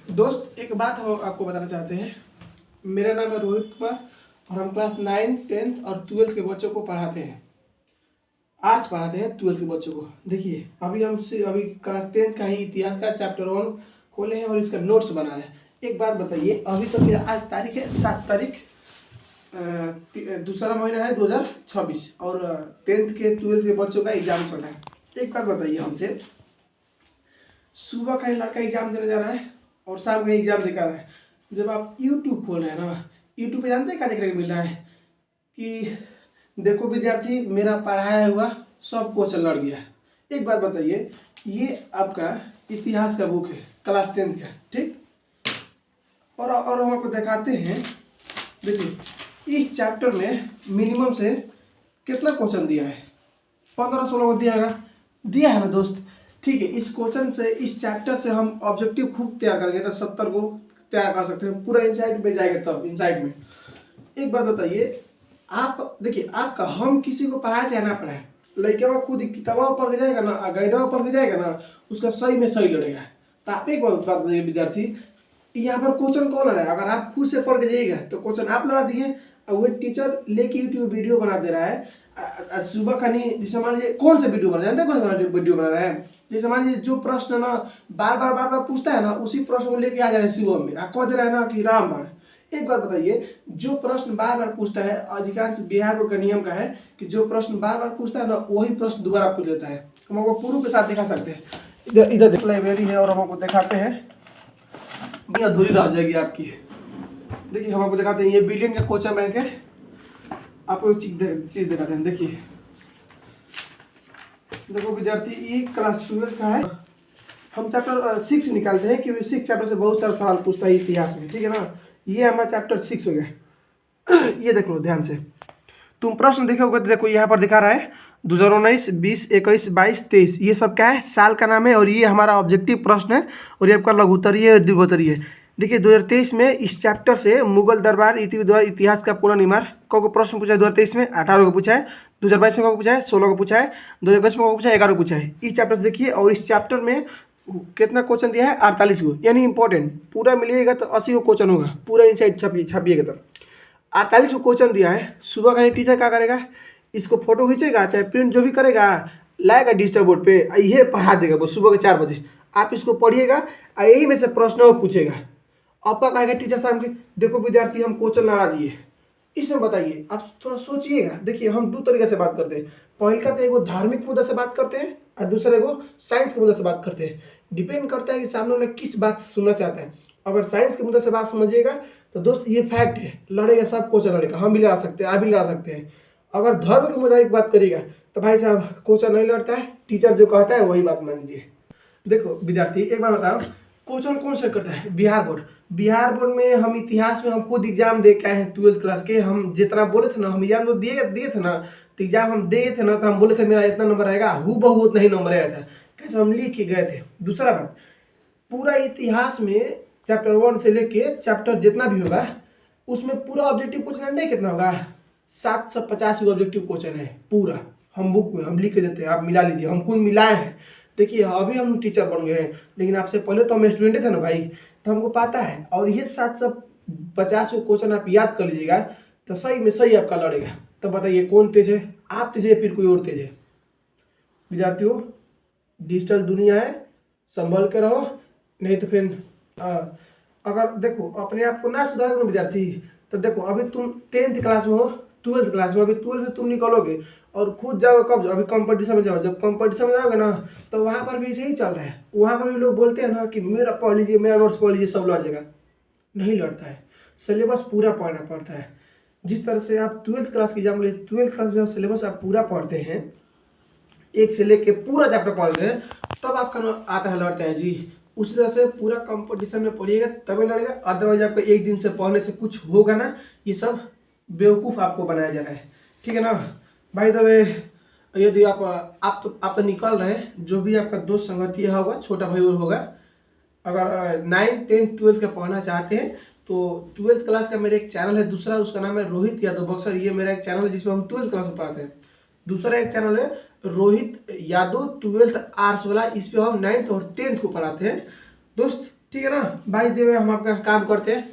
दोस्त एक बात हम आपको बताना चाहते हैं। मेरा नाम है रोहित कुमार और हम क्लास 9, 10 और 12 के बच्चों को पढ़ाते हैं। आज पढ़ाते हैं 12 के बच्चों को। देखिए अभी क्लास 10 का ही इतिहास का चैप्टर 1 खोले हैं और इसका नोट्स बना रहे हैं। एक बात बताइए, अभी तो मेरा आज तारीख है 7 तारीख, दूसरा महीना है 2026 और 10th के 12 के बच्चों का एग्जाम चल रहा है। एक बात बताइए हमसे, सुबह का लड़का एग्जाम देने जा रहा है और शाम का एग्जाम देकर रहा है। जब आप यूट्यूब खोल रहे हैं ना, यूट्यूब पे जानते हैं क्या देखने को मिल रहा है कि देखो विद्यार्थी, मेरा पढ़ाया हुआ सब क्वेश्चन लड़ गया। एक बात बताइए, ये आपका इतिहास का बुक है क्लास 10 का, ठीक। और हम आपको दिखाते हैं। देखिए इस चैप्टर में मिनिमम से कितना क्वेश्चन दिया है, 15-16 को दिया है ना दोस्त। ठीक है, इस क्वेश्चन से, इस चैप्टर से हम ऑब्जेक्टिव खूब तैयार करेंगे तो 70 को तैयार कर सकते हैं। पूरा इनसाइट में जाएगा तब इनसाइट में। एक बात बताइए, आप देखिए, आपका हम किसी को पढ़ाए चाहे ना पढ़ाए, लड़के खुद किताबा पढ़ के जाएगा ना, गाइडवा पढ़ के जाएगा ना, उसका सही में सही लड़ेगा। तो आप एक बात बताइए विद्यार्थी, यहाँ पर क्वेश्चन कौन लड़ा है? अगर आप खुद से पढ़ के जाइएगा तो क्वेश्चन आप लड़ा दिए और वो टीचर लेके यूट्यूब वीडियो बना दे रहा है। सुबह का नहीं, जैसे मान लीजिए कौन से वीडियो बना, जानते हैं कौन सा वीडियो बना रहा है? जैसे मान लीजिए जो प्रश्न ना बार बार पूछता है ना, उसी प्रश्न को लेके आ जा रहे हैं सुबह में, कह दे रहा है ना कि रामबाण। एक बात बताइए, जो प्रश्न बार बार पूछता है, अधिकांश बिहार बोर्ड का नियम का है कि जो प्रश्न बार बार पूछता है ना, वही प्रश्न दोबारा पूछ लेता है। हम आपको प्रूफ के साथ दिखा सकते हैं। इधर लाइब्रेरी है और हम आपको दिखाते हैं, नहीं अधूरी रह जाएगी आपकी। देखिए हम आपको दिखाते हैं, ये बिलियन का क्वेश्चन बैंक है। आपको एक चीज दिखाते हैं। देखिए देखो विद्यार्थी, ये क्लास 12 का है। हम चैप्टर 6 निकालते हैं क्योंकि 6 चैप्टर से बहुत सारा सवाल पूछता है इतिहास में, ठीक है ना। ये हमारा चैप्टर 6 हो गया। ये देख लो ध्यान से, तुम प्रश्न देखोगे तो देखो यहाँ पर दिखा रहा है 2019, 20, 21, 22, 23। ये सब क्या है? साल का नाम है और ये हमारा ऑब्जेक्टिव प्रश्न है और ये आपका लघुत्तरीय और दीर्घोत्तरीय है। देखिए 2023 में इस चैप्टर से मुगल दरबार इतिहास का पुनर्निर्माण को प्रश्न पूछा है। 2023 में 18 को पूछा है, 2022 में को पूछा है, 16 को पूछा है, 2021 में को पूछा है, 11 को पूछा है। इस चैप्टर से देखिए, और इस चैप्टर में कितना क्वेश्चन दिया है? 48 को, यानी इंपॉर्टेंट। पूरा मिलिएगा तो 80 को क्वेश्चन होगा, पूरा इनसाइड छपिएगा तब। 48 को क्वेश्चन दिया है। सुबह का टीचर क्या करेगा? इसको फोटो खींचेगा, चाहे प्रिंट जो भी करेगा, लाएगा डिजिटल बोर्ड पे, ये पढ़ा देगा वो सुबह के 4 बजे। आप इसको पढ़िएगा और यही में से प्रश्न वो पूछेगा। आपका कहेगा टीचर साहब की, देखो विद्यार्थी हम क्वेश्चन लड़ा दिए। इसमें बताइए, आप थोड़ा सोचिएगा। देखिए हम 2 तरीके से बात करते हैं। पहले का तो एगो धार्मिक मुद्दा से बात करते हैं और दूसरा एगो साइंस के मुद्दा से बात करते हैं। डिपेंड करता है कि सामने वाला किस बात से सुनना चाहता है। अगर साइंस के मुद्दे से बात समझिएगा तो दोस्त ये फैक्ट है, लड़ेगा सब क्वेश्चन लड़ेगा। हम भी लड़ा सकते हैं, आप भी लड़ा सकते हैं। अगर धर्म के मुद्दे की बात करिएगा तो भाई साहब क्वेश्चन नहीं लड़ता है, टीचर जो कहता है वही बात मान लीजिए। देखो विद्यार्थी एक बार बताओ, क्वेश्चन कौन से करता है? बिहार बोर्ड। बिहार बोर्ड में हम इतिहास में हम खुद एग्जाम दे के आए हैं 12th क्लास के। हम जितना बोले थे ना, हम एग्जाम तो दिए थे ना, तो एग्जाम हम दिए थे ना, तो हम बोले थे मेरा इतना नंबर आएगा, हूबहू उतना ही नंबर आया था। कैसे हम लिख के गए थे। दूसरा बात, पूरा इतिहास में चैप्टर 1 से लेके चैप्टर जितना भी होगा उसमें पूरा ऑब्जेक्टिव क्वेश्चन नहीं कितना होगा? 750 ऑब्जेक्टिव क्वेश्चन है पूरा। हम बुक में हम लिख के देते हैं, आप मिला लीजिए। हम खुद मिलाए हैं। देखिए अभी हम टीचर बन गए हैं, लेकिन आपसे पहले तो हम स्टूडेंट थे ना भाई, तो हमको पता है। और ये 750 क्वेश्चन आप याद कर लीजिएगा तो सही में सही आपका लड़ेगा। तो बताइए कौन तेज है? आप तेज है फिर कोई और तेज है? विद्यार्थियों, डिजिटल दुनिया है, संभल के रहो, नहीं तो फिर अगर देखो अपने आप को ना सुधारो विद्यार्थी, तो देखो अभी तुम 10th क्लास में हो, 12th क्लास में, अभी 12th से तुम निकलोगे और खुद जाओगे कब? अभी कंपटीशन में जाओ। जब कंपटीशन में जाओगे ना, तो वहाँ पर भी यही चल रहा है। वहाँ पर भी लोग बोलते हैं ना कि मेरा पढ़ लीजिए, मेरा नोट्स पढ़ लीजिए, सब लड़ जाएगा। नहीं लड़ता है, सिलेबस पूरा पढ़ना पड़ता है। जिस तरह से आप 12th क्लास की एग्जाम ले, 12th क्लास में सिलेबस आप पूरा पढ़ते हैं, एक से लेके पूरा चैप्टर पढ़ते हैं, तब आपका आता है लड़ता है जी। उसी तरह से पूरा कंपटीशन में पढ़िएगा तभी लड़ेगा, अदरवाइज आपको एक दिन से पढ़ने से कुछ होगा ना। ये सब बेवकूफ़ आपको बनाया जा रहा है, ठीक है ना भाई। तो यदि आप तो निकल रहे हैं, जो भी आपका दोस्त संगतिया होगा, छोटा भाई और होगा, अगर 9, 10, 12 का पढ़ना चाहते हैं तो 12th क्लास का मेरा एक चैनल है दूसरा, उसका नाम है रोहित यादव बक्सर। ये मेरा एक चैनल है जिसमें हम 12th क्लास में पढ़ाते हैं। दूसरा एक चैनल है रोहित यादव 12th आर्ट्स वाला, इस पे हम 9th और 10th को पढ़ाते हैं दोस्त, ठीक है ना। भाई देवे हम आपका काम करते हैं।